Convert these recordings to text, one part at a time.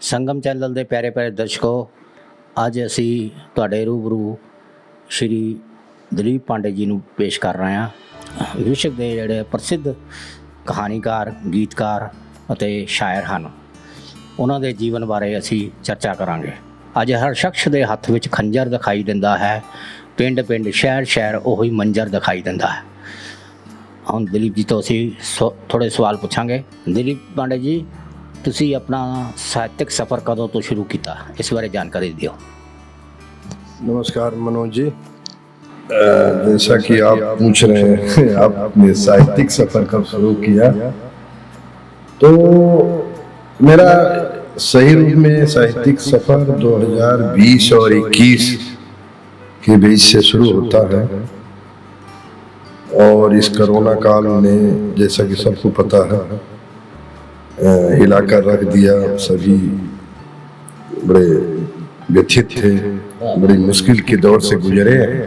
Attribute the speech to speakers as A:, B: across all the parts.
A: ਸੰਗਮ channel ਦੇ ਪਿਆਰੇ ਪਿਆਰੇ ਦਰਸ਼ਕੋ, ਅੱਜ ਅਸੀਂ ਤੁਹਾਡੇ ਰੂਬਰੂ ਸ਼੍ਰੀ ਦਲੀਪ ਪਾਂਡੇ ਜੀ ਨੂੰ ਪੇਸ਼ ਕਰ ਰਹੇ ਹਾਂ। ਵਿਸ਼ਵ ਦੇ ਜਿਹੜੇ ਪ੍ਰਸਿੱਧ ਕਹਾਣੀਕਾਰ, ਗੀਤਕਾਰ ਅਤੇ ਸ਼ਾਇਰ ਹਨ, ਉਹਨਾਂ ਦੇ ਜੀਵਨ ਬਾਰੇ ਅਸੀਂ ਚਰਚਾ ਕਰਾਂਗੇ। ਅੱਜ ਹਰ ਸ਼ਖਸ ਦੇ ਹੱਥ ਵਿੱਚ ਖੰਜਰ ਦਿਖਾਈ ਦਿੰਦਾ ਹੈ, ਪਿੰਡ ਪਿੰਡ, ਸ਼ਹਿਰ ਸ਼ਹਿਰ ਉਹੀ ਮੰਜ਼ਰ ਦਿਖਾਈ ਦਿੰਦਾ ਹੈ। ਹੁਣ ਦਲੀਪ ਜੀ ਤੋਂ ਅਸੀਂ ਥੋੜ੍ਹੇ ਸਵਾਲ ਪੁੱਛਾਂਗੇ। ਦਲੀਪ ਪਾਂਡੇ ਜੀ, ਤੁਸੀਂ ਆਪਣਾ ਸਾਹਿਤਕ सफ़र कदों तो शुरू किया, इस बारे जानकारी दियो।
B: नमस्कार मनोज जी, जैसा कि आप पूछ रहे हैं आपने साहित्यिक सफर कब शुरू किया, तो मेरा सही रूप में साहित्यिक सफर 2020 और 21 के बीच से शुरू होता है। और इस कोरोना काल में, जैसा कि सबको पता है, हिलाकर रख दिया। सभी बड़े व्यथित थे, बड़ी मुश्किल के दौर से गुजरे हैं।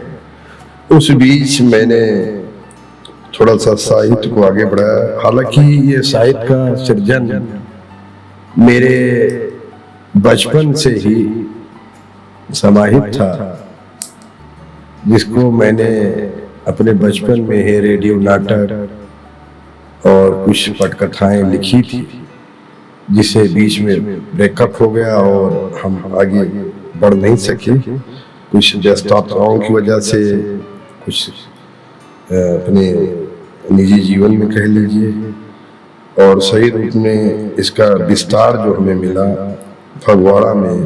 B: उस बीच मैंने थोड़ा सा साहित्य को आगे बढ़ाया। हालांकि ये साहित्य का सृजन मेरे बचपन से ही समाहित था, जिसको मैंने अपने बचपन में ही रेडियो नाटक और कुछ पटकथाएं लिखी थी, जिसे बीच में ब्रेकअप हो गया और हम आगे बढ़ नहीं सके। कुछ व्यस्तताओं की वजह से, कुछ अपने निजी जीवन में कह लीजिए। और सही रूप में इसका विस्तार जो हमें मिला फगवाड़ा में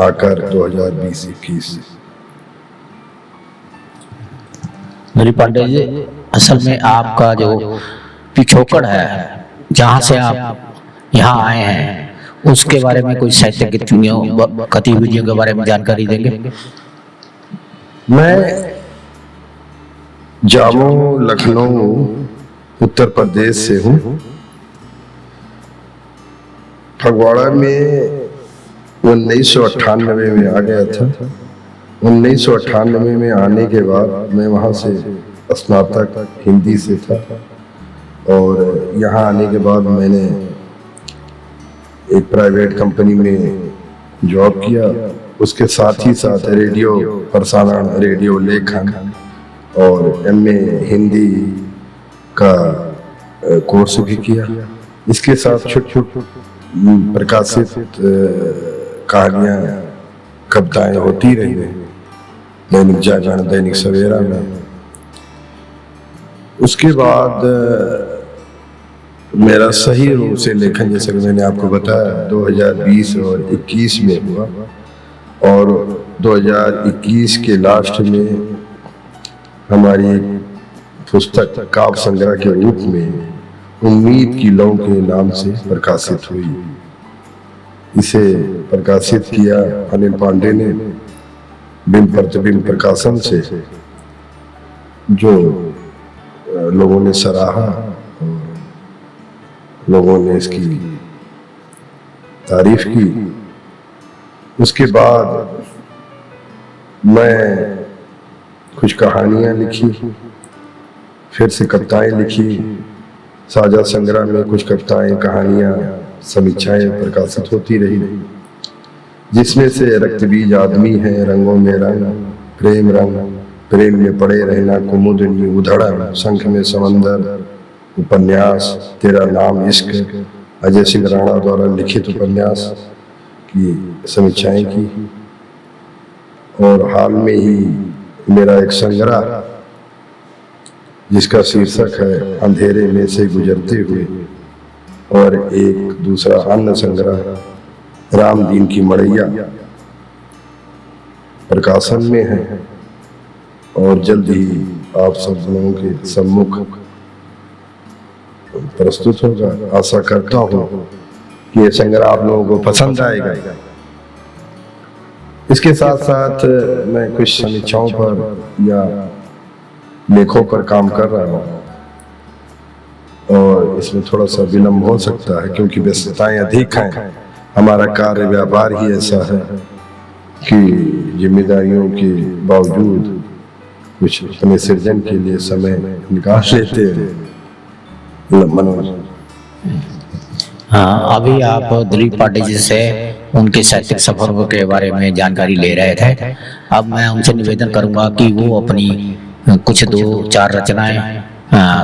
B: आकर 2020-21।
A: दलीप पांडे जी, असल में आपका जो पिछोकड़ है, जहाँ से आप यहाँ आए हैं, उसके बारे में कोई साहित्यिक गतिविधियों के बारे में जानकारी देंगे?
B: मैं जामो, लखनऊ, उत्तर प्रदेश से हूँ। फगवाड़ा में 1998 में आ गया था। 1998 में आने के बाद मैं वहाँ से स्नातक हिंदी से था, और यहाँ आने के बाद मैंने एक प्राइवेट कंपनी में जॉब किया। उसके साथ ही साथ रेडियो प्रसारण, रेडियो लेखन और एमए हिंदी का कोर्स भी किया। इसके साथ छोटे प्रकाशित कहानियाँ, कविताएं होती रही हैं दैनिक जागरण, दैनिक सवेरा में। उसके बाद मेरा सही रूप से लेखन, जैसे कि मैंने आपको बताया, 2020 और 21 में हुआ। और 2021 के लास्ट में हमारी एक पुस्तक काव्य संग्रह के रूप में उम्मीद की लौ के नाम से प्रकाशित हुई। इसे प्रकाशित किया अनिल पांडे ने बिंब प्रतिबिंब प्रकाशन से, जो लोगों ने सराहा, लोगों ने इसकी तारीफ की। उसके बाद मैं कुछ कहानियाँ लिखी, फिर से कविताएं लिखी। साझा संग्रह में कुछ कविताएं, कहानियाँ, समीक्षाएं प्रकाशित होती रही, जिसमें से रक्तबीज आदमी है, रंगों में रंग, प्रेम रंग, प्रेम में पड़े रहना, कुमुदनी उधड़ा, शंख में समंदर, उपन्यास, तेरा नाम इश्क, अजय सिंह राणा द्वारा लिखित उपन्यास की समीक्षाएं की। और हाल में ही मेरा एक संग्रह, जिसका शीर्षक है अंधेरे में से गुजरते हुए, और एक दूसरा अन्य संग्रह रामदीन की मड़ैया प्रकाशन में है, और जल्द ही आप सब लोगों के सम्मुख प्रस्तुत होगा। आशा करता हूँ कि ये संग्रह आप लोगों को पसंद आएगा। इसके साथ साथ मैं कुछ समीक्षाओं पर या लेखों पर काम कर रहा हूँ, और इसमें थोड़ा सा विलंब हो सकता है क्योंकि व्यस्तताएं अधिक हैं। हमारा कार्य व्यापार ही ऐसा है कि जिम्मेदारियों के बावजूद कुछ अपने सृजन के लिए समय निकाल लेते हैं। मनोज,
A: हाँ, अभी आप दलीप पांडे जी से उनके साहित्यिक सफर के बारे में जानकारी ले रहे थे। अब मैं उनसे निवेदन करूंगा कि वो अपनी कुछ 2-4 रचनाएं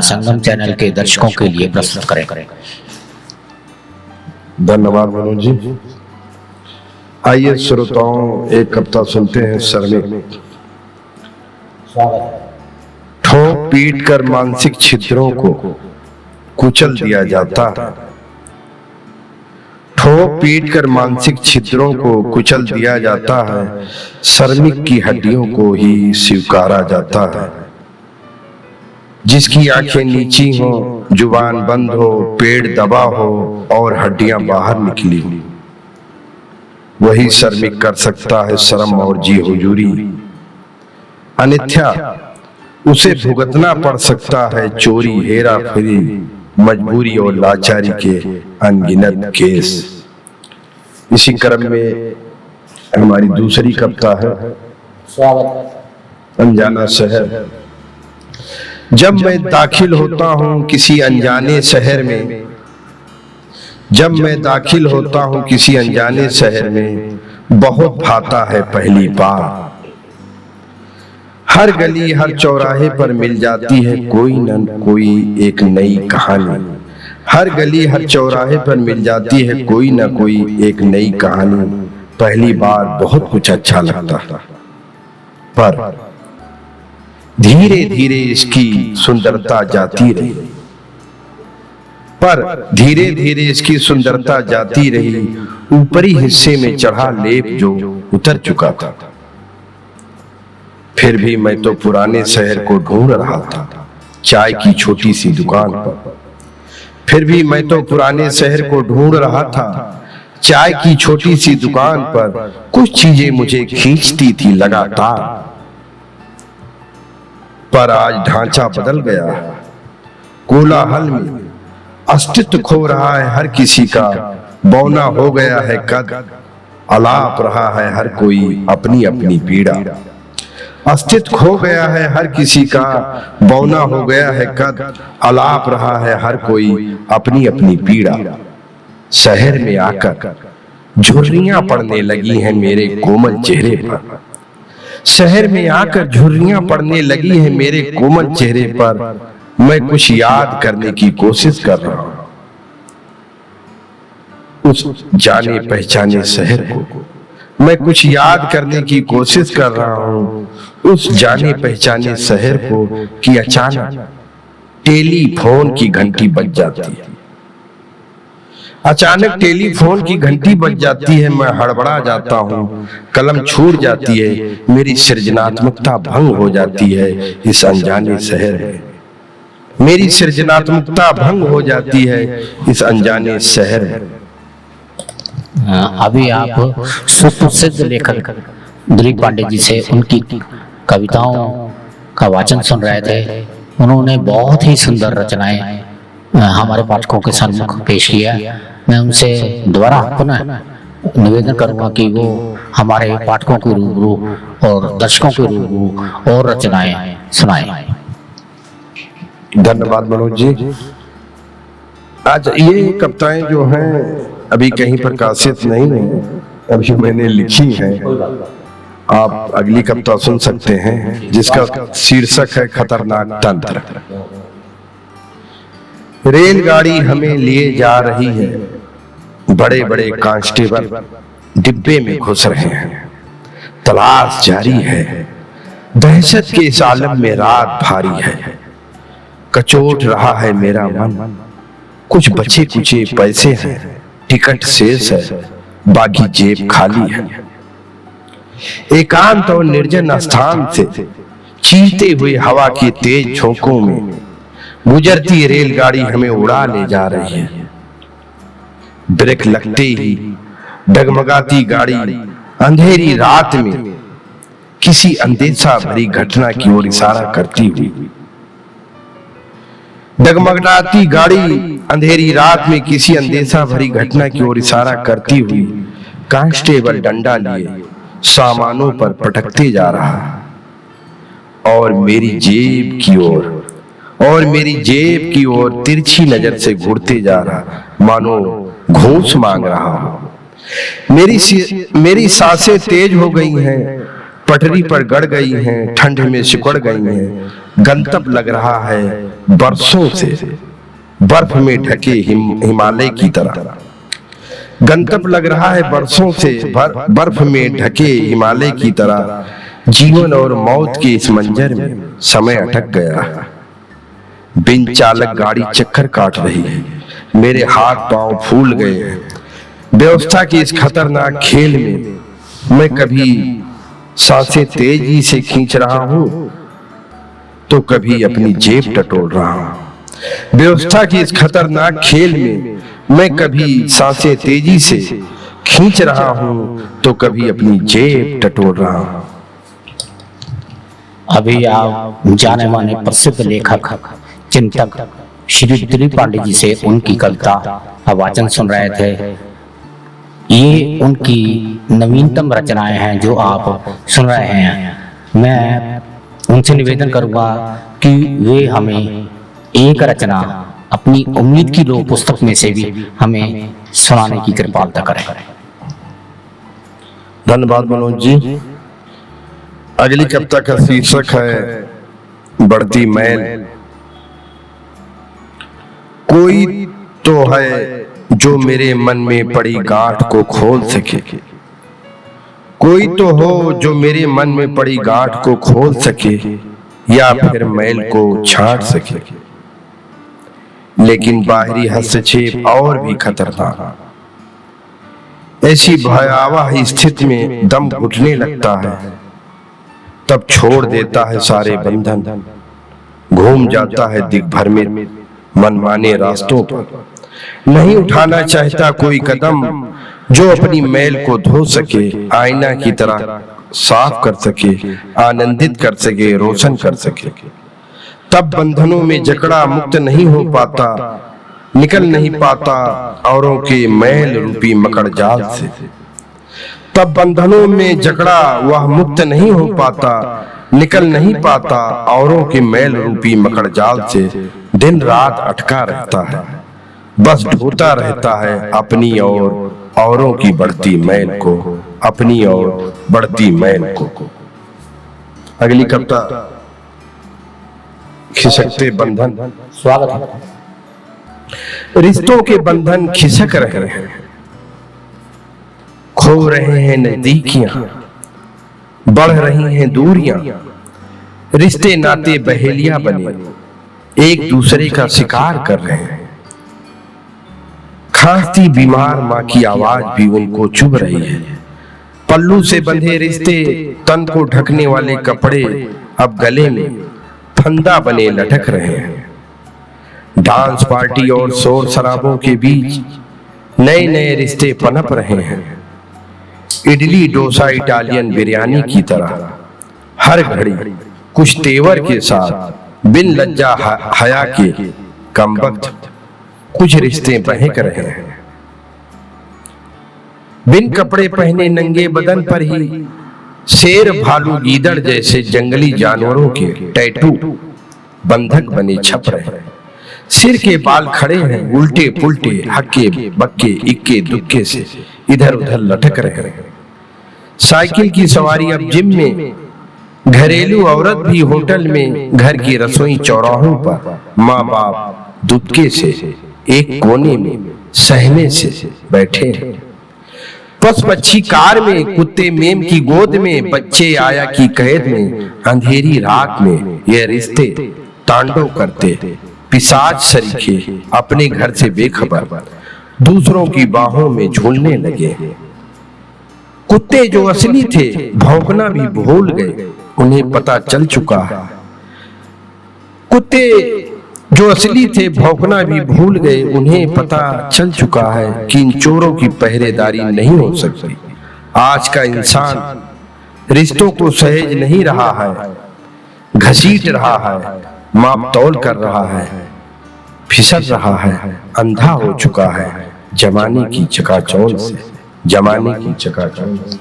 A: संगम चैनल के दर्शकों के लिए प्रस्तुत करें।
B: धन्यवाद मनोज जी। आइए श्रोताओं, एक कविता सुनते हैं। श्रमिक। ठोक पीट कर मानसिक छिद्रों को कुचल दिया जाता है। ठोक पीट कर मानसिक छिद्रों को कुचल दिया जाता है। श्रमिक की हड्डियों को ही स्वीकारा जाता है। जिसकी आंखें नीची हो, जुबान बंद हो, पेट दबा हो और हड्डियां बाहर निकली, वही श्रमिक कर सकता है शर्म और जी हुजूरी। अन्यथा उसे भुगतना पड़ सकता है चोरी, हेरा फेरी, मजबूरी और लाचारी के अनगिनत केस। इसी क्रम में हमारी दूसरी कविता है अनजाना शहर। जब मैं दाखिल होता हूं किसी अनजाने शहर में, जब मैं दाखिल होता हूं किसी अनजाने शहर में, बहुत भाता है पहली बार। हर गली हर चौराहे पर मिल जाती है कोई न कोई एक नई कहानी। हर गली हर चौराहे पर मिल जाती है कोई न कोई एक नई कहानी। पहली बार बहुत कुछ अच्छा लगता था, पर धीरे धीरे इसकी सुंदरता जाती रही। पर धीरे धीरे इसकी सुंदरता जाती रही। ऊपरी हिस्से में चढ़ा लेप जो उतर चुका था। फिर भी मैं तो पुराने शहर को ढूंढ रहा था, चाय की छोटी सी दुकान पर। फिर भी मैं तो पुराने शहर को ढूंढ रहा था, चाय की छोटी सी दुकान पर। कुछ चीजें मुझे खींचती थी लगातार, पर आज ढांचा बदल गया है। कोलाहल में अस्तित्व खो रहा है हर किसी का। बौना हो गया है कद, अलाप रहा है हर कोई अपनी अपनी पीड़ा। अस्तित्व खो गया है हर किसी का, बौना हो गया है कद, अलाप रहा है हर कोई अपनी अपनी पीड़ा। शहर में आकर झुर्रियां पड़ने लगी हैं मेरे कोमल चेहरे पर। शहर में आकर झुर्रियां पड़ने लगी हैं मेरे कोमल चेहरे पर। मैं कुछ याद करने की कोशिश कर रहा हूं उस जाने पहचाने शहर को। मैं कुछ याद करने की कोशिश कर रहा हूं उस जाने पहचाने शहर को कि अचानक टेलीफोन की घंटी बज जाती है। अचानक टेलीफोन की घंटी बज जाती है। मैं हड़बड़ा जाता हूं, कलम छूट जाती है, मेरी सृजनात्मकता भंग हो जाती है इस अनजाने शहर में। मेरी सृजनात्मकता भंग हो जाती है इस अनजाने शहर में।
A: अभी आप सुप्रसिद्ध लेखक दिलीप पांडे जी से उनकी कविताओं का वाचन सुन रहे थे। उन्होंने बहुत ही सुंदर रचनाएं हमारे पाठकों के सम्मुख पेश किया। मैं उनसे दोबारा पुनः निवेदन करूंगा कि वो हमारे पाठकों के रूबरू और दर्शकों के रूबरू और रचनाएं सुनाएं।
B: धन्यवाद मनोज जी। आज ये कविताएं जो हैं अभी कहीं प्रकाशित नहीं है, अभी मैंने लिखी है। आप अगली कविता सुन सकते हैं जिसका शीर्षक है खतरनाक तंत्र। रेलगाड़ी हमें लिए जा रही है, बड़े बड़े कांस्टेबल डिब्बे में घुस रहे हैं। तलाश जारी है, दहशत के इस आलम में रात भारी है। कचोट रहा है मेरा मन, कुछ बचे कुचे पैसे हैं, टिकट शेष है, बाकी जेब खाली है। एकांत और निर्जन स्थान से चीरते हुए हवा के तेज झोंकों में गुजरती रेलगाड़ी हमें उड़ा ले जा रही है। ब्रेक लगते ही डगमगाती गाड़ी अंधेरी रात में किसी अंदेशा भरी घटना की ओर इशारा करती हुई, डगमगाती गाड़ी अंधेरी रात में किसी अंदेशा भरी घटना की ओर इशारा करती हुई कांस्टेबल डंडा लिए सामानों पर पटकते जा रहा और मेरी जेब की ओर तिरछी नजर से घूरते जा रहा, मानो घूस मांग रहा हो। मेरी सांसें तेज हो गई हैं, पटरी पर गड़ गई हैं, ठंड में सिकुड़ गई हैं। गंतव्य लग रहा है बरसों से बर्फ में ढके हिमालय की तरह। गंतव्य लग रहा है बरसों से बर्फ में ढके हिमालय की तरह। जीवन और मौत के इस मंजर में समय अटक गया है। बिन चालक गाड़ी चक्कर काट रही है, मेरे हाथ पांव फूल गए हैं। व्यवस्था के इस खतरनाक खेल में मैं कभी सांसें तेजी से खींच रहा हूं तो कभी अपनी जेब टटोल रहा हूं। व्यवस्था की इस खतरनाक खेल में मैं कभी सांसें तेजी से खींच रहा हूं तो कभी अपनी जेब टटोल रहा हूं।
A: अभी आप जाने माने प्रसिद्ध लेखक चिंतक श्री दिलीप पांडे जी से उनकी कविता का वाचन सुन रहे थे। ये उनकी नवीनतम रचनाएं हैं जो आप सुन रहे हैं। मैं उनसे निवेदन करूंगा कि वे हमें एक रचना अपनी उम्मीद की लो पुस्तक में से भी हमें सुनाने की कृपालता करें।
B: धन्यवाद मनोज जी। अगली कविता का शीर्षक है बढ़ती मैल। कोई तो है जो मेरे मन में पड़ी गांठ को खोल सके। कोई तो हो जो मेरे मन में पड़ी गांठ को खोल सके या फिर मैल को छांट सके। लेकिन बाहरी हस्तक्षेप और भी खतरनाक। ऐसी भयावह स्थिति में दम घुटने लगता है, तब छोड़ देता है सारे बंधन। घूम जाता है दिग्भर में मनमाने रास्तों पर। नहीं उठाना चाहता कोई कदम जो अपनी मैल को धो सके, आईना की तरह साफ कर सके, आनंदित कर सके, रोशन कर सके। तब बंधनों में जकड़ा मुक्त नहीं हो पाता, निकल नहीं पाता औरों के मैल रूपी मकड़ जाल से। तब बंधनों में जकड़ा वह मुक्त नहीं हो पाता, निकल नहीं पाता औरों के मैल रूपी मकड़ जाल से। दिन रात अटका रहता है, बस ढोता रहता है अपनी और औरों की बढ़ती मैल को, अपनी और बढ़ती मैल को। अगली कविता खिसकते बंधन।
A: स्वागत है।
B: रिश्तों के बंधन खिसक रहे हैं, खो रहे हैं नजदीकियां, बढ़ रही हैं दूरियां। रिश्ते नाते बहेलियां बने एक दूसरे का शिकार कर रहे हैं। खांसती बीमार मां की आवाज भी उनको चुभ रही है। पल्लू से बंधे रिश्ते, तन को ढकने वाले कपड़े अब गले में फंदा बने लटक रहे हैं। डांस पार्टी और शोर शराबों के बीच नए नए रिश्ते पनप रहे हैं। इडली डोसा इटालियन बिरयानी की तरह हर घड़ी कुछ तेवर के साथ बिन लज्जा हया के कमबख्त कुछ रिश्ते बहक रहे हैं। बिन कपड़े पहने नंगे बदन पर ही शेर भालू गीदड़ जैसे जंगली जानवरों के टैटू बंधक बने छप रहे हैं। सिर के बाल खड़े हैं उल्टे पुल्टे, हक्के बक्के इक्के दुक्के से इधर उधर लटक रहे हैं। साइकिल की सवारी अब जिम में, घरेलू औरत भी होटल में, घर की रसोई चौराहों पर, माँ बाप दुबके से एक कोने में सहने से बैठे हैं। पशु पक्षी कार में, कुत्ते मेम की गोद में, बच्चे आया की कैद में। अंधेरी रात में ये रिश्ते तांडव करते, पिशाच सरीखे अपने घर से बेखबर दूसरों की बाहों में झूलने लगे। कुत्ते जो असली थे भौंकना भी भूल गए, उन्हें पता चल चुका है। कुत्ते जो असली थे भौंकना भी भूल गए, उन्हें पता चल चुका है कि इन चोरों की पहरेदारी नहीं हो सकती। आज का इंसान रिश्तों को सहेज नहीं रहा है, घसीट रहा है, माप तौल कर रहा है, फिसल रहा है, अंधा हो चुका है जमाने की चकाचौंध से, जमाने की चकाचौंध से।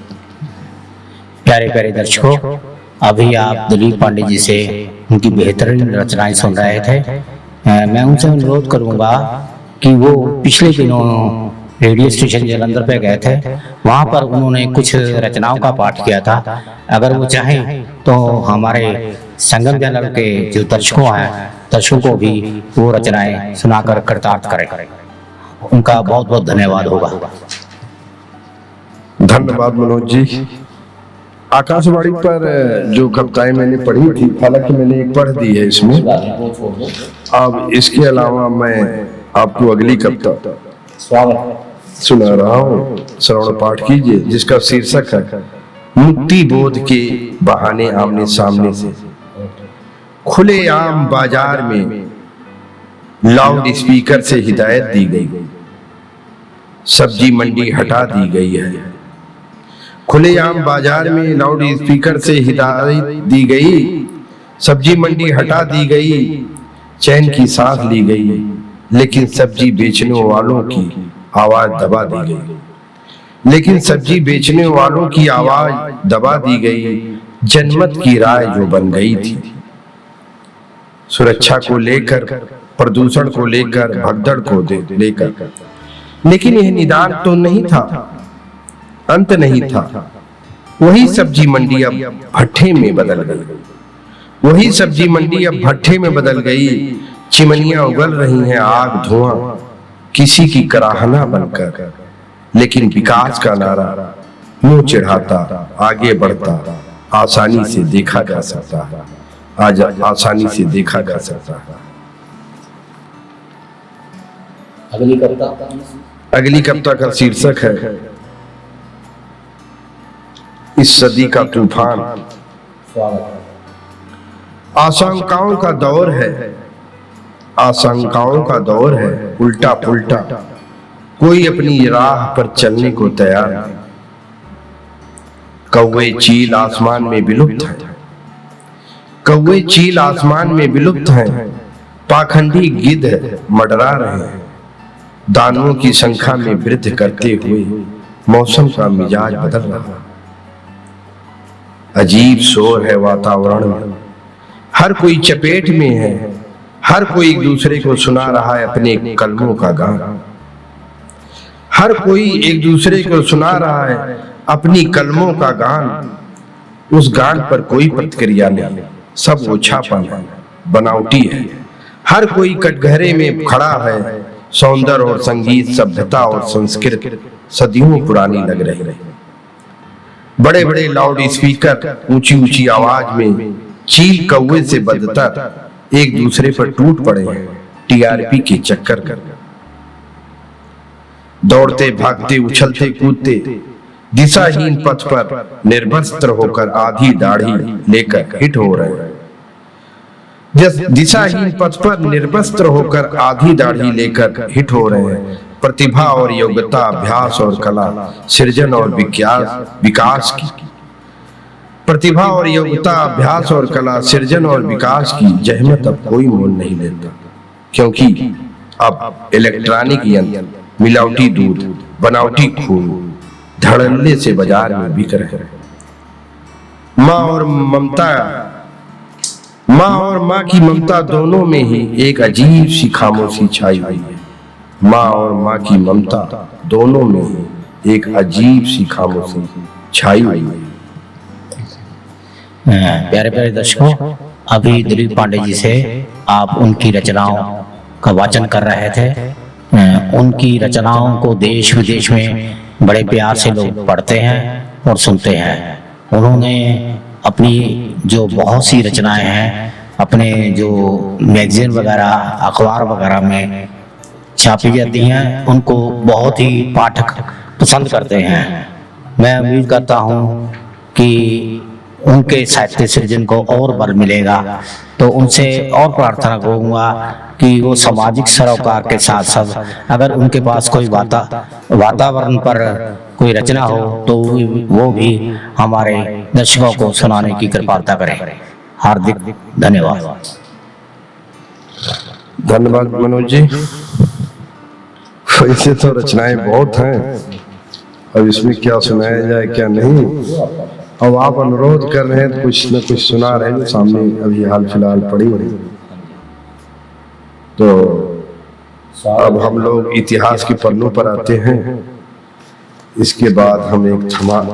A: प्यारे प्यारे दर्शकों, अभी आप दिलीप पांडे जी से उनकी बेहतरीन रचनाएं सुन रहे थे। मैं उनसे अनुरोध करूंगा कि वो पिछले दिनों रेडियो स्टेशन जलंधर पे गए थे। वहाँ पर उन्होंने कुछ रचनाओं का पाठ किया था। अगर वो चाहें तो हमारे संगम चैनल के जो दर्शकों को भी वो रचनाएं सुनाकर कृतार्थ करें। उनका बहुत बहुत धन्यवाद होगा।
B: धन्यवाद मनोज जी। आकाशवाणी पर जो कविताएं मैंने पढ़ी थी, हालांकि मैंने एक पढ़ दी है इसमें, अब इसके अलावा मैं आपको अगली कविता सुना रहा हूँ, श्रवण पाठ कीजिए, जिसका शीर्षक है मुक्ति बोध के बहाने आमने सामने से। खुले आम बाजार में लाउड स्पीकर से हिदायत दी गई, सब्जी मंडी हटा दी गई है। खुलेआम बाजार में लाउड स्पीकर से हिदायत दी गई, सब्जी मंडी हटा दी गई, चैन की सांस ली गई, लेकिन सब्जी बेचने वालों की आवाज दबा दी गई। लेकिन सब्जी बेचने वालों की आवाज दबा दी गई, जनमत की राय जो बन गई थी। सुरक्षा को लेकर, प्रदूषण को लेकर, भगदड़ को लेकर, लेकिन यह निदान तो नहीं था, अंत नहीं था। वही सब्जी मंडी अब भट्ठे में बदल गई, वही सब्जी मंडी अब भट्ठे में बदल गई। चिमनियां उगल रही हैं आग धुआं किसी की कराहना बनकर, लेकिन विकास का नारा मुंह चढ़ाता आगे बढ़ता आसानी से देखा जा सकता है, आज आसानी से देखा जा सकता है। अगली कविता का शीर्षक है इस सदी का तूफान। आशंकाओं का दौर है, आशंकाओं का दौर है, उल्टा पुल्टा कोई अपनी राह पर चलने को तैयार नहीं। कौवे चील आसमान में विलुप्त हैं, कौवे चील आसमान में विलुप्त हैं, पाखंडी गिद्ध मंडरा रहे हैं। दानवों की संख्या में वृद्धि करते हुए मौसम का मिजाज बदल रहा है। अजीब शोर है वातावरण में, हर कोई चपेट में है, हर कोई एक दूसरे को सुना रहा है अपने कलमों का गान। हर कोई एक दूसरे को सुना रहा है अपनी कलमों का गान। उस गान पर कोई प्रतिक्रिया नहीं, सब ओछापन है, बनावटी है। हर कोई कटघरे में खड़ा है, सौंदर्य और संगीत, सभ्यता और संस्कृति सदियों पुरानी लग रही है। बड़े बड़े लाउड स्पीकर ऊंची ऊंची आवाज में चील कौवे से बदतर एक दूसरे पर टूट पड़े हैं टीआरपी के चक्कर कर। दौड़ते भागते उछलते कूदते दिशाहीन पथ पर निर्वस्त्र होकर आधी दाढ़ी लेकर हिट हो रहे हैं। दिशाहीन पथ पर निर्वस्त्र होकर आधी दाढ़ी लेकर हिट हो रहे हैं। प्रतिभा और योग्यता, अभ्यास और कला, सृजन और विकास की, प्रतिभा और योग्यता, अभ्यास और कला, सृजन और विकास की जहमत अब कोई मोल नहीं लेता, क्योंकि अब इलेक्ट्रॉनिक यंत्र, मिलावटी दूध, बनावटी खून धड़ल्ले से बाजार में बिक रहे हैं। माँ की ममता दोनों में ही एक अजीब सी खामोशी छाई हुई है। माँ और माँ की ममता दोनों में ही एक अजीब सी खामोशी छाई हुई है।
A: प्यारे प्यारे दर्शकों, अभी दिलीप पांडे जी से आप उनकी रचनाओं का वाचन कर रहे थे। उनकी रचनाओं को देश विदेश में बड़े प्यार से लोग पढ़ते हैं और सुनते हैं। उन्होंने अपनी जो बहुत सी रचनाएं हैं अपने जो मैगजीन वगैरह, अखबार वगैरह में छापी जाती हैं, उनको बहुत ही पाठक पसंद करते हैं। मैं उम्मीद करता हूँ कि उनके साहित्य सृजन को और बल मिलेगा, तो उनसे और प्रार्थना करूँगा कि वो सामाजिक सरोकार के साथ साथ अगर उनके पास कोई वातावरण पर कोई रचना हो तो वो भी हमारे दर्शकों को सुनाने की कृपालता करें। हार्दिक धन्यवाद।
B: धन्यवाद मनोज जी। वैसे तो रचनाएं बहुत हैं, अब इसमें क्या सुनाया जाए क्या नहीं। अब आप अनुरोध कर रहे हैं तो कुछ न कुछ सुना रहे हैं, सामने अभी हाल फिलहाल पड़ी, तो अब हम लोग इतिहास के पन्नों पर आते हैं। इसके बाद हम एक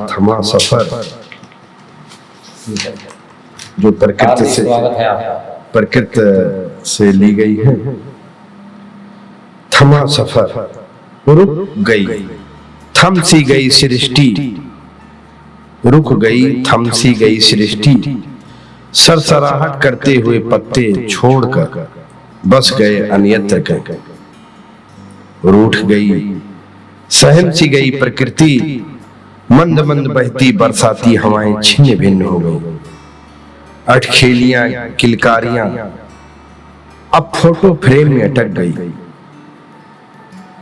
B: थमा सफर जो प्रकृति से ली गई है। थमा सफर, रुक गई, थम सी गई सृष्टि, रुक गई, थम सी गई सृष्टि, सरसराहट करते हुए पत्ते छोड़कर बस गए अन्यत्र के। रूठ गई, सहम सी गई प्रकृति, मंद मंद बहती बरसाती हवाएं छिन्न भिन्न हो गई। अटखेलियां किलकारियां अब फोटो फ्रेम में अटक गई।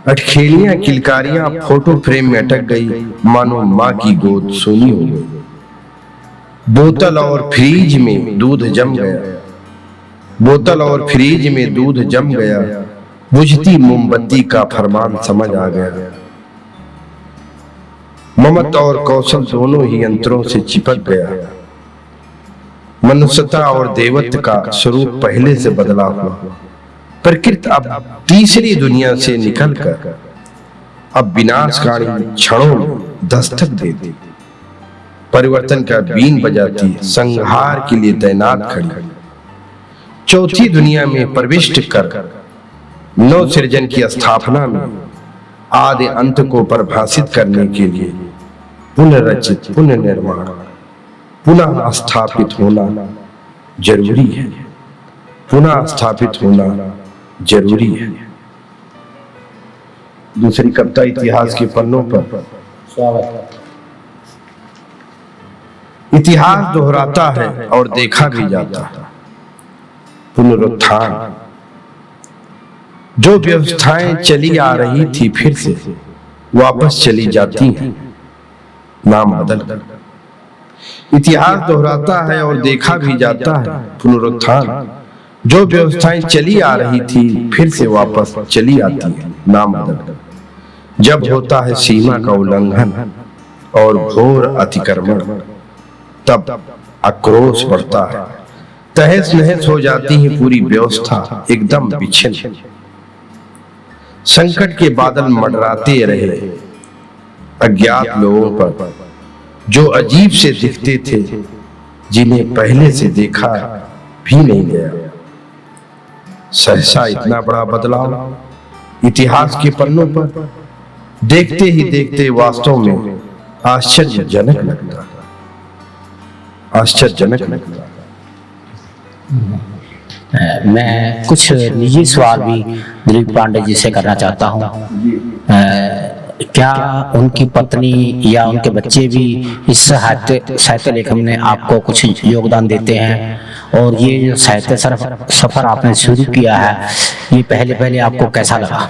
B: अटखेलियां किलकारियां अब फोटो फ्रेम में अटक गई, मानो माँ की गोद सोनी हो गई। बोतल और फ्रीज में दूध जम गया, बोतल और फ्रीज में दूध जम गया, बुझती मोमबत्ती का फरमान समझ आ गया। ममता और कौशल दोनों ही यंत्रों से चिपक गया। मनुष्यता और देवत्व का स्वरूप पहले से बदला हुआ। प्रकृति अब तीसरी दुनिया से निकलकर अब विनाशकारी क्षणों में दस्तक देती, परिवर्तन का बीन बजाती, संहार के लिए तैनात खड़ी। चौथी दुनिया में प्रविष्ट कर नव सृजन की स्थापना में आदि अंत को परिभाषित करने के लिए पुनर्रचित, पुनर्निर्माण, पुनः स्थापित होना जरूरी है। पुनः स्थापित होना जरूरी है। दूसरी कविता इतिहास के पन्नों पर। इतिहास दोहराता है और देखा भी जाता है। पुनरुत्थान, जो व्यवस्थाएं चली आ रही थी फिर से वापस चली जाती हैं, नाम बदल कर। इतिहास दोहराता है और देखा भी जाता है। पुनरुत्थान, जो व्यवस्थाएं चली आ रही थी फिर से वापस चली आती हैं, नाम बदल कर। जब होता है सीमा का उल्लंघन और घोर अतिक्रमण, तब आक्रोश बढ़ता है। तहस नहस हो जाती है पूरी व्यवस्था, एकदम विच्छिन्न। संकट के बादल मंडराते रहे अज्ञात लोगों पर, जो अजीब से दिखते थे, जिन्हें पहले से देखा भी नहीं गया। सहसा इतना बड़ा बदलाव इतिहास के पन्नों पर देखते ही देखते वास्तव में आश्चर्यजनक लगता, आश्चर्यजनक लगता।
A: मैं कुछ निजी सवाल भी दिलीप पांडे जी से करना चाहता हूँ। क्या उनकी पत्नी या उनके बच्चे भी इस साहित्य लेखन में आपको कुछ योगदान देते हैं? और ये जो साहित्य सफर आपने शुरू किया है, ये पहले आपको कैसा लगा?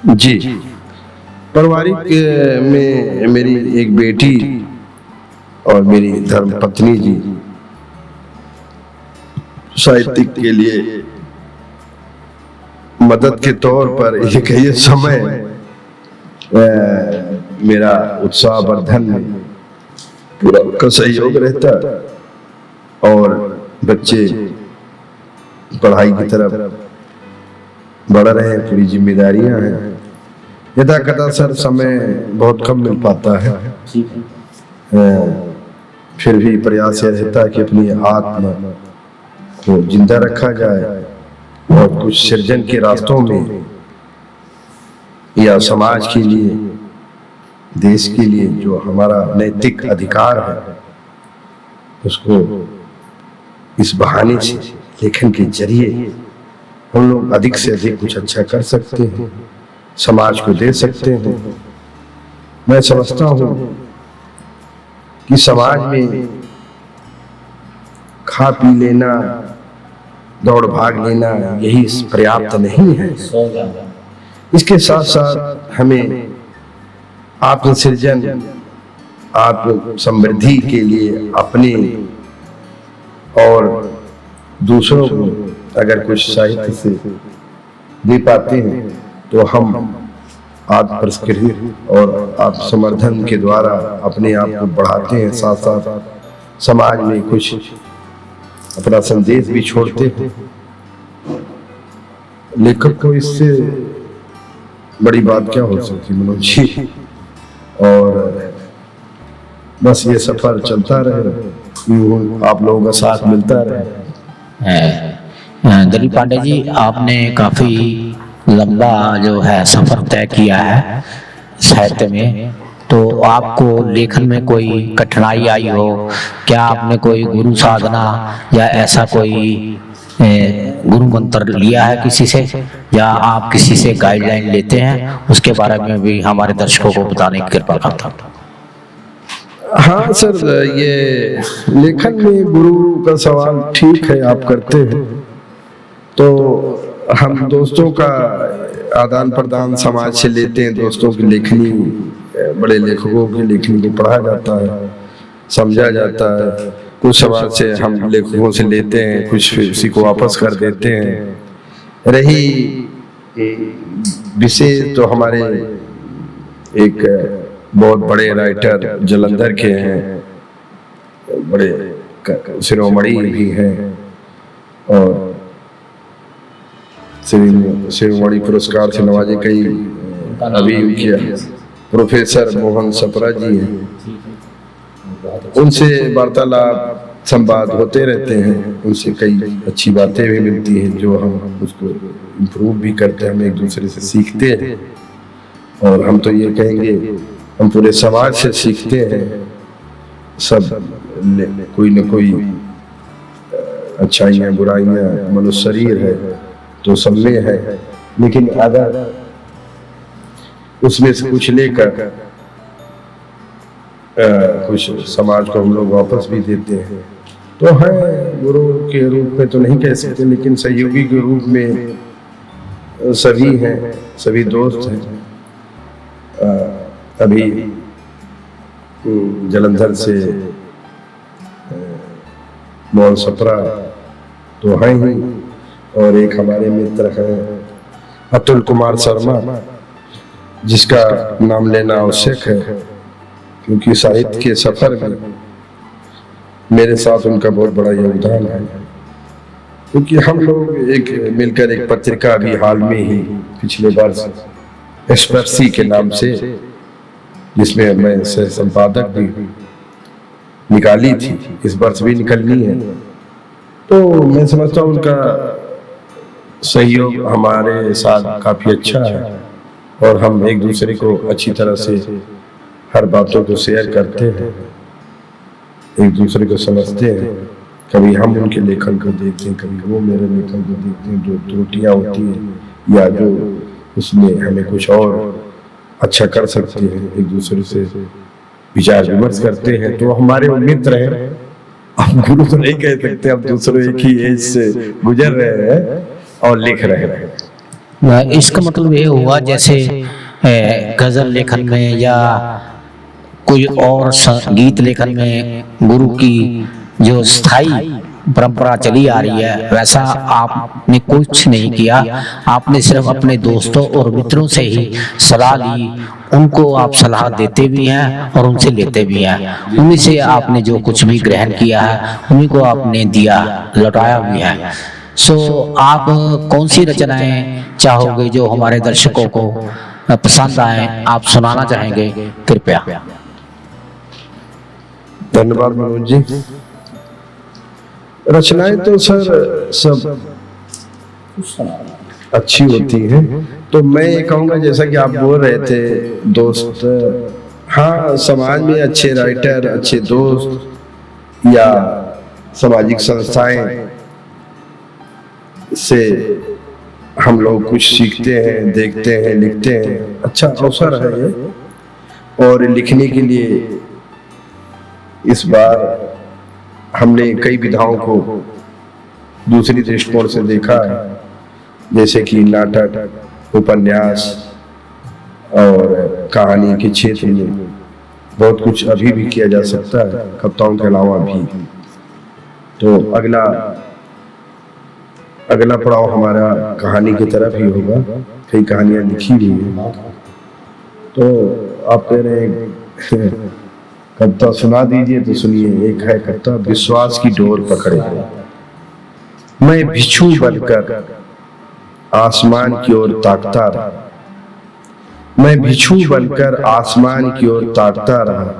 B: जी, पारिवारिक में मेरी एक बेटी और मेरी धर्मपत्नी जी साहित्य के लिए मदद के तौर पर एक ये समय मेरा उत्साहवर्धन में पूरा उनका सहयोग रहता, और बच्चे पढ़ाई की तरफ बढ़ रहे हैं, पूरी जिम्मेदारियां हैं। यदा कदा सर समय बहुत कम मिल पाता है, फिर भी प्रयास यह रहता है कि अपनी आत्मा को जिंदा रखा जाए और कुछ सृजन के रास्तों में या समाज के लिए, देश के लिए जो हमारा नैतिक अधिकार है, उसको इस बहाने से, लेखन के जरिए हम लोग अधिक से अधिक कुछ अच्छा कर सकते हैं, समाज को दे सकते हैं। मैं समझता हूँ कि समाज में खा पी लेना, दौड़ भाग लेना यही पर्याप्त नहीं है। इसके साथ साथ हमें आत्मसृजन, आत्म समृद्धि के लिए अपने और दूसरों को अगर कुछ साहित्य से दे पाते हैं तो हम आत्म परिष्कृत और आत्म समर्थन के द्वारा अपने आप को बढ़ाते हैं, साथ साथ समाज में कुछ अपना संदेश भी छोड़ते हैं। लेखक को इससे बड़ी बात क्या हो सकती मनोज जी। और बस ये सफर चलता रहे, यूं आप लोगों का साथ मिलता रहे।
A: दिलीप पांडे जी, आपने काफी लंबा जो है सफर तय किया है साहित्य में, तो आपको लेखन में कोई कठिनाई आई हो? क्या आपने कोई गुरु साधना या ऐसा कोई गुरु मंत्र लिया है किसी से, या आप किसी से गाइडलाइन लेते हैं? उसके बारे में भी हमारे दर्शकों को बताने की कृपा करता।
B: हाँ सर, ये लेखन में गुरु का सवाल ठीक है, आप करते हैं। तो हम दोस्तों का आदान प्रदान समाज से लेते हैं, दोस्तों की लेखनी, बड़े लेखकों की लेखनी को पढ़ा जाता है, समझा जाता है। कुछ समाज से हम लेखकों से लेते हैं, कुछ उसी को वापस कर देते हैं। रही विशेष तो हमारे एक बहुत बड़े राइटर जलंधर के हैं, बड़े शिरोमणि भी हैं और शिरोमणि पुरस्कार से नवाजे कई अभी किया प्रोफेसर मोहन सपरा जी हैं। उनसे वार्तालाप संवाद होते रहते हैं, उनसे कई अच्छी बातें भी मिलती हैं जो हम उसको इम्प्रूव भी करते हैं, हम एक दूसरे से सीखते हैं। और हम तो ये कहेंगे हम पूरे समाज से सीखते हैं, सब कोई न कोई अच्छाइयाँ बुराइयाँ, मनुष्य शरीर है तो सब में है, लेकिन अगर उसमें से कुछ लेकर कुछ समाज को हम लोग वापस भी देते हैं तो है। गुरु के रूप में तो नहीं कह सकते, लेकिन सहयोगी के रूप में सभी हैं, सभी दोस्त हैं। अभी जलंधर से मोहन सपरा तो हैं ही, और एक हमारे मित्र हैं अतुल कुमार शर्मा, जिसका नाम लेना आवश्यक है क्योंकि साहित्य के सफर में मेरे साथ उनका बहुत बड़ा योगदान है। क्योंकि हम लोग एक मिलकर एक पत्रिका भी हाल में ही पिछले वर्ष स्पर्शी के नाम से, जिसमें मैं सह संपादक भी निकाली थी, इस वर्ष भी निकलनी है। तो मैं समझता हूँ उनका सहयोग हमारे साथ काफी अच्छा है और हम एक दूसरे को अच्छी तरह से हर बातों को शेयर करते हैं, एक दूसरे को समझते हैं। कभी हम उनके लेखन को देखते हैं, कभी वो मेरे लेखन को देखते हैं, जो त्रुटियां होती हैं या जो उसमें हमें कुछ और अच्छा कर सकते हैं, एक दूसरे से विचार विमर्श करते हैं। तो हमारे वो मित्र हैं, हम गुरु तो नहीं कह सकते, हम दूसरों एक ही एज से गुजर रहे हैं और लिख रहे हैं।
A: इसका मतलब ये हुआ जैसे गजल लेखन में या कोई और संगीत लेखन में गुरु की जो स्थायी परंपरा चली आ रही है, वैसा आपने कुछ नहीं किया। आपने सिर्फ अपने दोस्तों और मित्रों से ही सलाह ली, उनको आप सलाह देते भी हैं और उनसे लेते भी हैं। उन्हीं से आपने जो कुछ भी ग्रहण किया है उन्हीं को आपने दिया, लौटाया भी है। सो आप कौन सी रचनाएं चाहोगे जो हमारे दर्शकों को पसंद आए, आप सुनाना चाहेंगे? कृपया।
B: धन्यवाद मनोज जी। रचनाएं तो सर सब अच्छी होती हैं। तो मैं ये कहूँगा, जैसा कि आप बोल रहे थे दोस्त, हाँ समाज में अच्छे राइटर, अच्छे दोस्त या सामाजिक संस्थाएं से हम लोग कुछ सीखते हैं, देखते हैं, लिखते हैं। अच्छा अवसर है ये। और लिखने के लिए इस बार हमने कई विधाओं को दूसरी दृष्टिकोण से देखा है, जैसे कि नाटक, उपन्यास और कहानी के क्षेत्र में बहुत कुछ अभी भी किया जा सकता है, कविताओं के अलावा भी। तो अगला पड़ाव हमारा कहानी की तरफ ही होगा। कई कहानियां लिखी हुई हैं। तो आप कह रहे हैं कविता सुना दीजिए, तो सुनिए। एक है कविता, विश्वास की डोर पकड़े। मैं बिच्छू बनकर आसमान की ओर ताकता रहा। मैं बिच्छू बनकर आसमान की ओर ताकता रहा,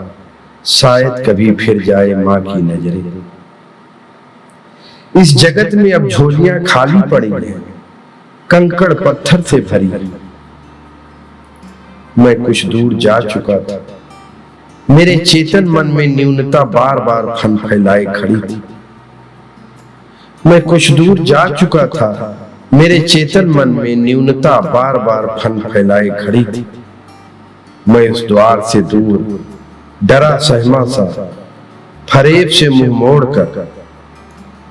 B: शायद कभी फिर जाए मां की नजरें। इस जगत में अब झोलियां खाली पड़ी हैं, कंकड़ पत्थर से भरी। मैं कुछ दूर जा चुका था, मेरे चेतन मन में न्यूनता बार बार फन फैलाए खड़ी थी। मैं कुछ दूर जा चुका था, मेरे चेतन मन में न्यूनता बार बार फन फैलाए खड़ी थी। मैं उस द्वार से दूर डरा सहमा सा फरेब से मुंह मोड़कर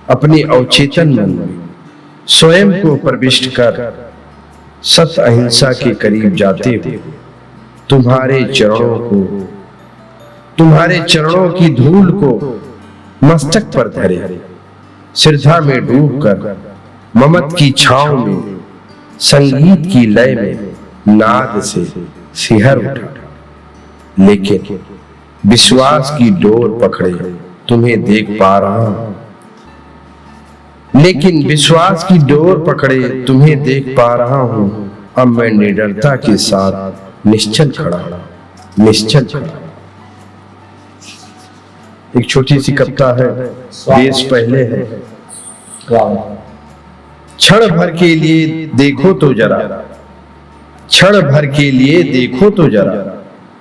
B: अपने अवचेतन मन में स्वयं को प्रविष्ट कर सत्य अहिंसा के करीब जाते हुए तुम्हारे चरणों की धूल को मस्तक पर धरे, श्रद्धा में डूबकर ममत की छांव में संगीत की लय में नाद से सिहर उठा। लेकिन विश्वास की डोर पकड़े तुम्हें देख पा रहा हूं, लेकिन विश्वास की डोर पकड़े तुम्हें देख पा रहा हूं। अब मैं निडरता के साथ निश्चल खड़ा। एक छोटी सी कविता है, देश पहले है। क्षण भर के लिए देखो तो जरा, क्षण भर के लिए देखो तो जरा,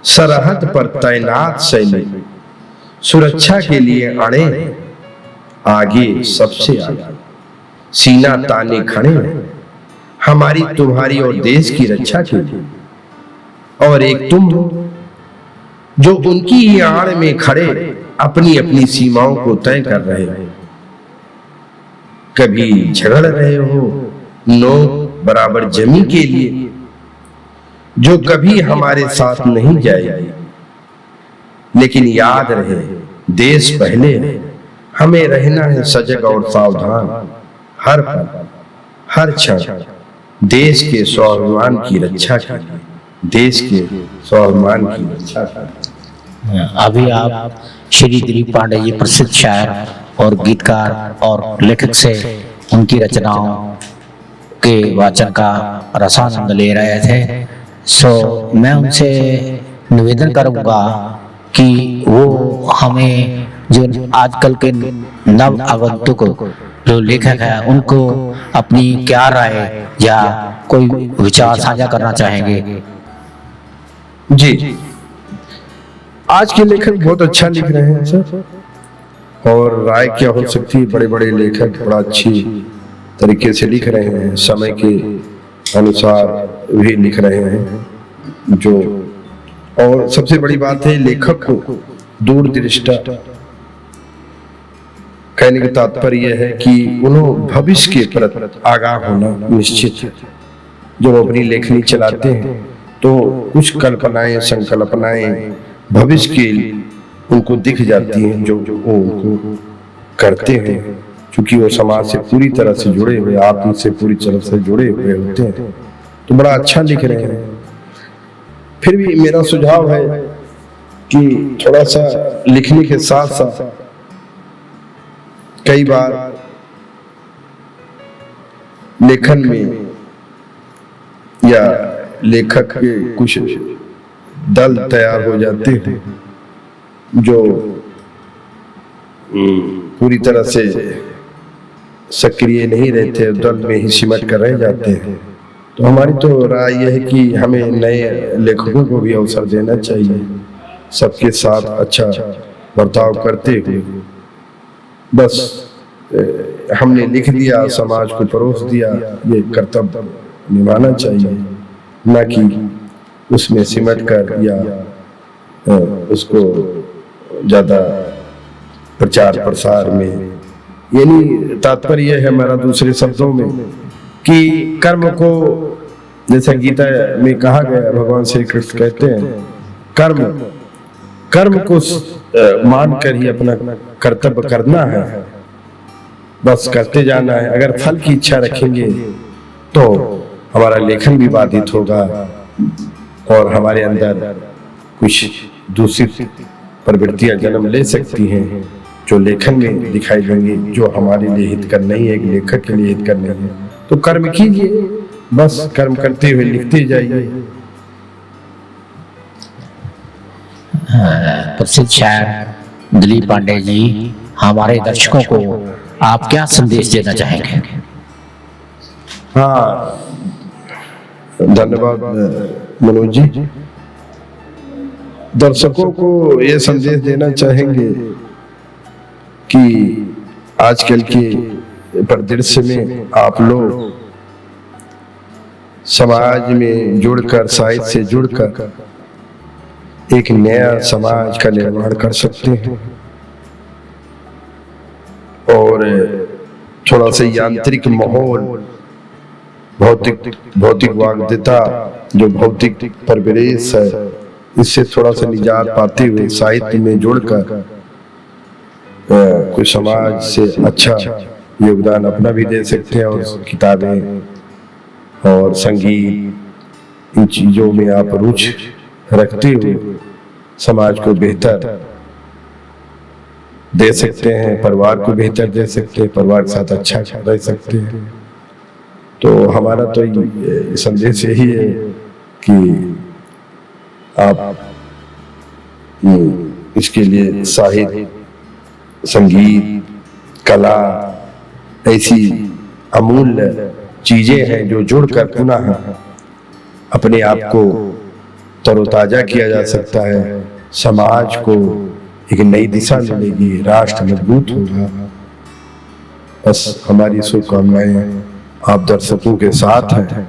B: सरहद पर तैनात सैनिक सुरक्षा के लिए अड़े, आगे सबसे आगे सीना ताने खड़े हैं, हमारी तुम्हारी और देश की रक्षा के लिए। और एक तुम हो जो उनकी ही आड़ में खड़े अपनी अपनी सीमाओं को तय कर रहे हो। कभी झगड़ रहे हो नोक बराबर जमी के लिए, जो कभी हमारे साथ नहीं जाएगी। लेकिन याद रहे देश पहले है, हमें रहना है सजग और सावधान, हर पल हर क्षण देश के स्वाभिमान की रक्षा के लिए, देश के स्वाभिमान की रक्षा के लिए।
A: अभी आप श्री दिलीप पांडे जी प्रसिद्ध शायर और गीतकार और लेखक से उनकी रचनाओं के वाचन का रसानंद ले रहे थे। सो मैं उनसे निवेदन करूंगा कि वो हमें जो आजकल के नव आगंतुक जो लेखक हैं उनको अपनी क्या राय या कोई विचार साझा करना चाहेंगे।
B: जी, आज के लेखक बहुत अच्छा लिख रहे हैं सर, और राय क्या हो सकती है, बड़े बड़े लेखक बड़ा अच्छी तरीके से लिख रहे हैं, समय के अनुसार भी लिख रहे हैं जो। और सबसे बड़ी बात है लेखक को दूरदृष्टा, कहने का तात्पर्य यह है कि उन्हें भविष्य के प्रति आगाह होना निश्चित है। जब वो अपनी लेखनी चलाते हैं तो कुछ कल्पनाएं संकल्पनाएं भविष्य के उनको दिख जाती हैं जो वो उनको करते हैं, क्योंकि वो समाज से पूरी तरह से जुड़े हुए, आत्म से पूरी तरह से जुड़े हुए होते हैं, तो बड़ा अच्छा लिख रहे हैं। फिर भी मेरा सुझाव है कि थोड़ा सा लिखने के साथ साथ कई बार लेखन में या लेखक के कुछ दल तैयार हो जाते हैं जो पूरी तरह से सक्रिय नहीं रहते, दल में ही सिमट कर रह जाते हैं। तो हमारी तो राय यह है कि हमें नए लेखकों को भी अवसर देना चाहिए, सबके साथ अच्छा बर्ताव करते हुए। बस हमने लिख दिया, समाज को परोस दिया, ये कर्तव्य निभाना चाहिए, ना कि उसमें सिमट कर या उसको ज्यादा प्रचार प्रसार में। यानी तात्पर्य है हमारा दूसरे शब्दों में कि कर्म को, जैसा गीता में कहा गया, भगवान श्री कृष्ण कहते हैं कर्म को मानकर ही अपना कर्तव्य करना है, बस करते जाना है। अगर फल की इच्छा रखेंगे तो हमारा लेखन भी बाधित होगा और हमारे अंदर कुछ दूषित प्रवृत्तियां जन्म ले सकती हैं जो लेखन में दिखाई देंगी, जो हमारे लिए हितकर नहीं है, एक लेखक के लिए हितकर नहीं है। तो कर्म कीजिए, बस कर्म करते हुए लिखते जाइए।
A: प्रसिद्ध शायर दिलीप पांडे जी, हमारे दर्शकों को आप क्या संदेश देना चाहेंगे?
B: हाँ, धन्यवाद मनोज जी। दर्शकों को ये संदेश देना चाहेंगे कि आजकल के परिदृश्य में आप लोग समाज में जुड़कर, साहित्य से जुड़कर एक नया समाज का निर्माण कर सकते हैं और थोड़ा सा यांत्रिक माहौल, भौतिक वाग्देता, जो भौतिक परिवेश है, इससे थोड़ा सा निजात पाते हुए साहित्य में जुड़कर कोई समाज से अच्छा योगदान अपना भी दे सकते हैं। और किताबें और संगीत, इन चीजों में आप रुचि रखते हुए समाज को बेहतर दे सकते हैं, परिवार को बेहतर दे सकते हैं, परिवार के साथ अच्छा रह सकते हैं। तो हमारा तो ये संदेश यही है कि आप इसके लिए साहित्य, संगीत, कला ऐसी अमूल्य चीजें हैं जो जुड़कर पुनः अपने आप को तरोताजा किया जा सकता है। समाज को एक नई दिशा मिलेगी, राष्ट्र मजबूत होगा। बस हमारी शुभकामनाएं आप दर्शकों के साथ हैं।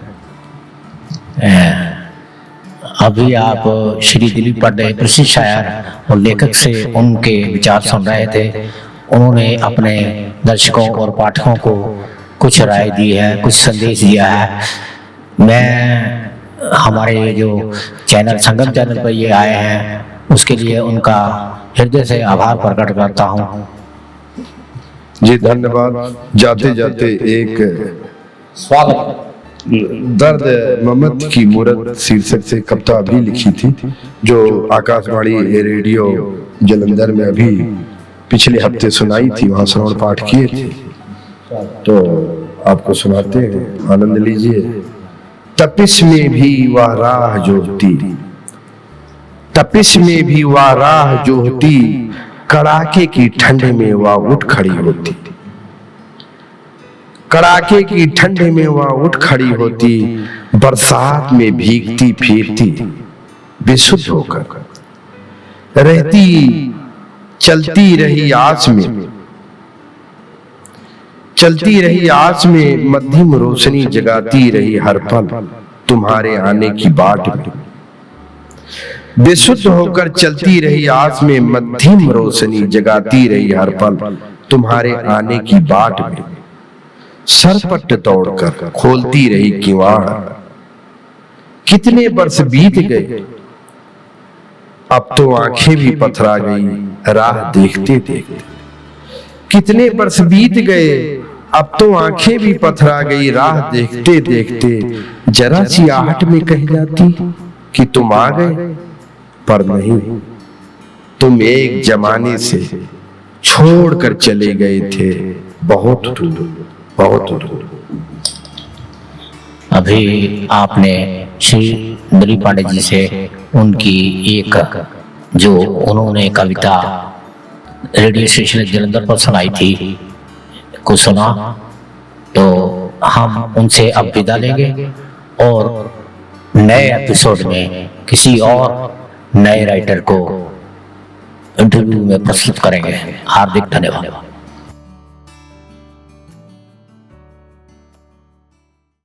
A: अभी आप श्री दिलीप पांडे प्रसिद्ध शायर और लेखक से उनके विचार सुन रहे थे। उन्होंने अपने दर्शकों और पाठकों को कुछ राय दी है, कुछ संदेश दिया है। मैं हमारे जो चैनल संगम चैनल पर ये आए हैं, उसके लिए उनका हृदय से आभार प्रकट करता हूँ।
B: जी धन्यवाद। जाते जाते एक
A: स्वागत।
B: दर्द ममत की मूरत शीर्षक से कविता अभी लिखी थी, जो आकाशवाणी रेडियो जलंधर में अभी पिछले हफ्ते सुनाई थी, वहां श्रवण पाठ किए थे, तो आपको सुनाते हैं, आनंद लीजिए। तपिश में भी वह राह जोहती, तपिश में भी वह राह जोहती, कड़ाके की ठंड में वह उठ खड़ी होती, कड़ाके की ठंड में वह उठ खड़ी होती, बरसात में भीगती फिरती बेसुध होकर रहती, चलती रही आस में, चलती रही आस में, मध्यम रोशनी जगाती रही हर पल तुम्हारे आने की बाट में, बेसुध होकर चलती रही आस में, मध्यम रोशनी जगाती रही हर पल तुम्हारे आने की बाट में, सरपट दौड़कर खोलती रही किवाड़। कितने वर्ष बीत गए, अब तो आंखें भी पथरा गई राह देखते देखते, कितने वर्ष बीत गए, अब तो आंखें भी पथरा गई राह देखते देखते। जरा सी आहट में कह जाती कि तुम आ गए, पर नहीं, तुम एक जमाने से छोड़कर चले गए थे बहुत दूर, बहुत दूर।
A: अभी आपने श्री दिलीप पांडे जी से उनकी एक जो उन्होंने कविता रेडियो स्टेशन जलंधर पर सुनाई थी को सुना, तो हम उनसे अब विदा लेंगे और नए एपिसोड में किसी और नए राइटर को इंटरव्यू में प्रस्तुत करेंगे। हार्दिक धन्यवाद।